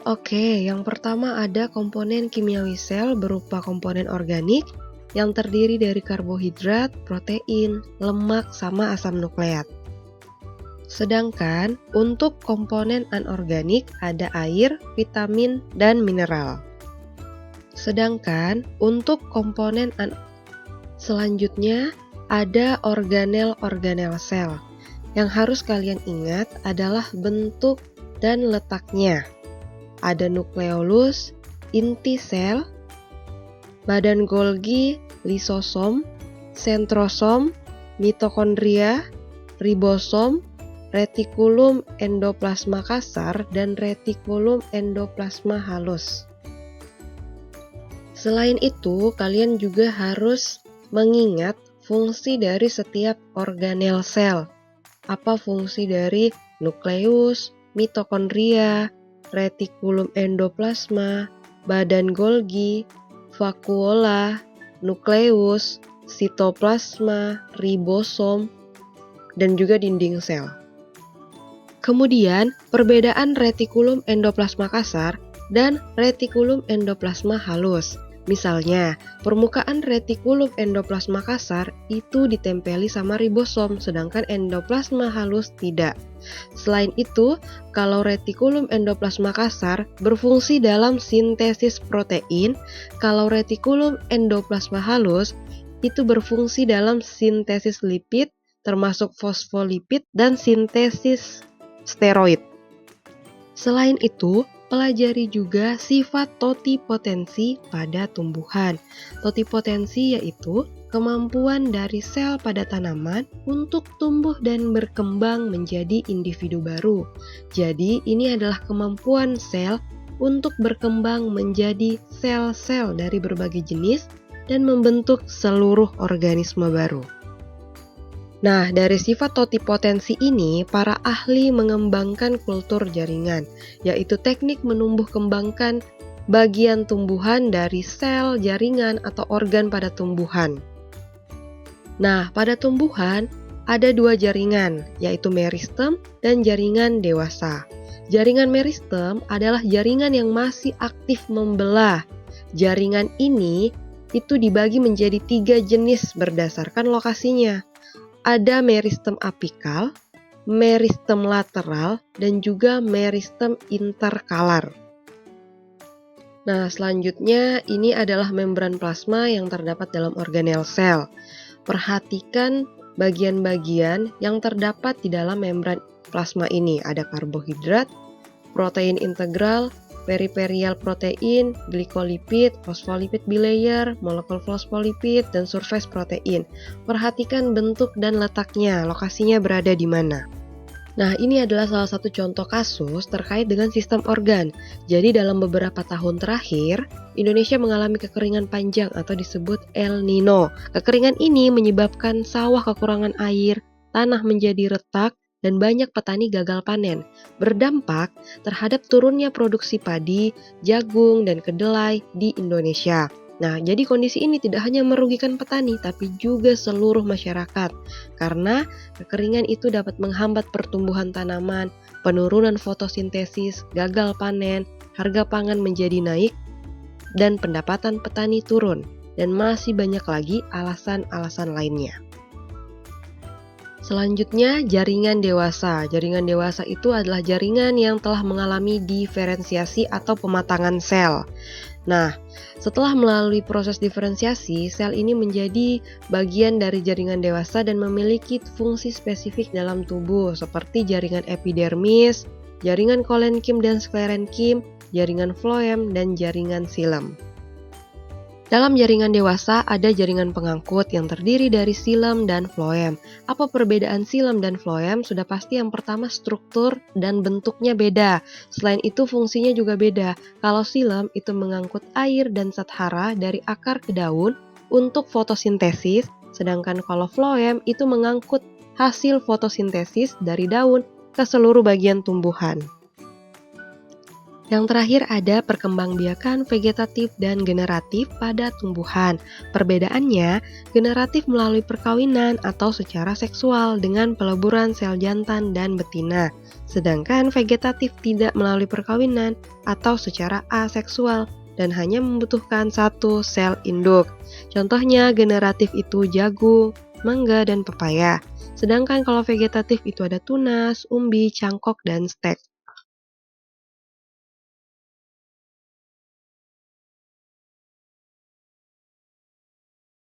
Oke, yang pertama ada komponen kimiawi sel berupa komponen organik yang terdiri dari karbohidrat, protein, lemak, sama asam nukleat. Sedangkan untuk komponen anorganik ada air, vitamin, dan mineral. Sedangkan untuk komponen selanjutnya ada organel-organel sel. Yang harus kalian ingat adalah bentuk dan letaknya. Ada nukleolus, inti sel, badan Golgi, lisosom, sentrosom, mitokondria, ribosom, retikulum endoplasma kasar, dan retikulum endoplasma halus. Selain itu, kalian juga harus mengingat fungsi dari setiap organel sel. Apa fungsi dari nukleus, mitokondria, retikulum endoplasma, badan Golgi, vakuola, nukleus, sitoplasma, ribosom, dan juga dinding sel. Kemudian, perbedaan retikulum endoplasma kasar dan retikulum endoplasma halus. Misalnya, permukaan retikulum endoplasma kasar itu ditempeli sama ribosom, sedangkan endoplasma halus tidak. Selain itu, kalau retikulum endoplasma kasar berfungsi dalam sintesis protein, kalau retikulum endoplasma halus itu berfungsi dalam sintesis lipid, termasuk fosfolipid dan sintesis steroid. Selain itu, pelajari juga sifat totipotensi pada tumbuhan. Totipotensi yaitu kemampuan dari sel pada tanaman untuk tumbuh dan berkembang menjadi individu baru. Jadi, ini adalah kemampuan sel untuk berkembang menjadi sel-sel dari berbagai jenis dan membentuk seluruh organisme baru. Nah, dari sifat totipotensi ini, para ahli mengembangkan kultur jaringan, yaitu teknik menumbuh kembangkan bagian tumbuhan dari sel, jaringan, atau organ pada tumbuhan. Nah, pada tumbuhan ada dua jaringan, yaitu meristem dan jaringan dewasa. Jaringan meristem adalah jaringan yang masih aktif membelah. Jaringan ini itu dibagi menjadi 3 jenis berdasarkan lokasinya. Ada meristem apikal, meristem lateral, dan juga meristem interkalar. Nah, selanjutnya ini adalah membran plasma yang terdapat dalam organel sel. Perhatikan bagian-bagian yang terdapat di dalam membran plasma ini. Ada karbohidrat, protein integral, periperial protein, glikolipid, fosfolipid bilayer, molekul fosfolipid, dan surface protein. Perhatikan bentuk dan letaknya, lokasinya berada di mana. Nah, ini adalah salah satu contoh kasus terkait dengan sistem organ. Jadi dalam beberapa tahun terakhir, Indonesia mengalami kekeringan panjang atau disebut El Nino. Kekeringan ini menyebabkan sawah kekurangan air, tanah menjadi retak, dan banyak petani gagal panen, berdampak terhadap turunnya produksi padi, jagung, dan kedelai di Indonesia. Nah, jadi kondisi ini tidak hanya merugikan petani, tapi juga seluruh masyarakat, karena kekeringan itu dapat menghambat pertumbuhan tanaman, penurunan fotosintesis, gagal panen, harga pangan menjadi naik, dan pendapatan petani turun, dan masih banyak lagi alasan-alasan lainnya. Selanjutnya, jaringan dewasa. Jaringan dewasa itu adalah jaringan yang telah mengalami diferensiasi atau pematangan sel. Nah, setelah melalui proses diferensiasi, sel ini menjadi bagian dari jaringan dewasa dan memiliki fungsi spesifik dalam tubuh seperti jaringan epidermis, jaringan kolenkim dan sklerenkim, jaringan floem, dan jaringan silem. Dalam jaringan dewasa ada jaringan pengangkut yang terdiri dari silem dan floem. Apa perbedaan silem dan floem? Sudah pasti yang pertama struktur dan bentuknya beda. Selain itu fungsinya juga beda. Kalau silem itu mengangkut air dan zat hara dari akar ke daun untuk fotosintesis, sedangkan kalau floem itu mengangkut hasil fotosintesis dari daun ke seluruh bagian tumbuhan. Yang terakhir ada perkembangbiakan vegetatif dan generatif pada tumbuhan. Perbedaannya, generatif melalui perkawinan atau secara seksual dengan peleburan sel jantan dan betina. Sedangkan vegetatif tidak melalui perkawinan atau secara aseksual dan hanya membutuhkan satu sel induk. Contohnya generatif itu jagung, mangga, dan pepaya. Sedangkan kalau vegetatif itu ada tunas, umbi, cangkok, dan stek.